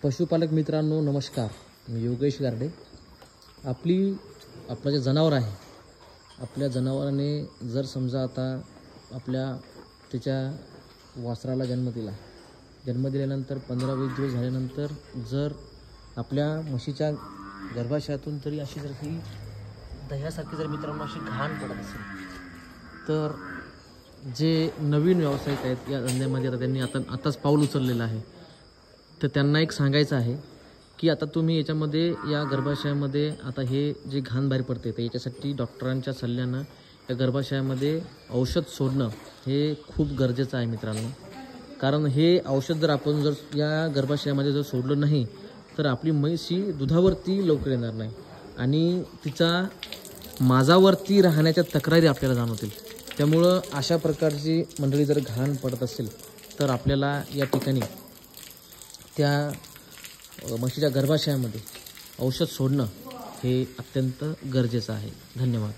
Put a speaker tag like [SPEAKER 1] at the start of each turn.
[SPEAKER 1] पशुपालक मित्रांनो नमस्कार, मी योगेश गारडे। आपलं जे जनावर आहे, आपल्या जनावराने जर समजा आता त्याच्या वासराला जन्म दिल्यानंतर 15-20 दिवस झाल्यानंतर जर आपल्या म्हशीच्या गर्भाशयातून तरी अशी जर ही दह्यासारखी जर मित्रांनो अशी घाण पडत असेल, तर जे नवीन व्यावसायिक आहेत या धंद्यामध्ये आता त्यांनी आताच पाऊल उचललेलं आहे, तर त्यांना एक सांगायचं आहे की आता तुम्ही याच्यामध्ये या गर्भाशयामध्ये आता हे जे घाण बाहेर पडते तर याच्यासाठी डॉक्टरांच्या सल्ल्यानं या गर्भाशयामध्ये औषध सोडणं हे खूप गरजेचं आहे मित्रांनो। कारण हे औषध जर आपण या गर्भाशयामध्ये जर सोडलं नाही तर आपली म्हैस ही दुधावरती लवकर येणार नाही आणि तिचा माझावरती राहण्याच्या तक्रारी आपल्याला जाणवतील। त्यामुळं अशा प्रकारची मंडळी जर घाण पडत असेल तर आपल्याला या ठिकाणी त्या म्हशीच्या गर्भाशयामध्ये औषध सोडणं हे अत्यंत गरजेचं आहे। धन्यवाद।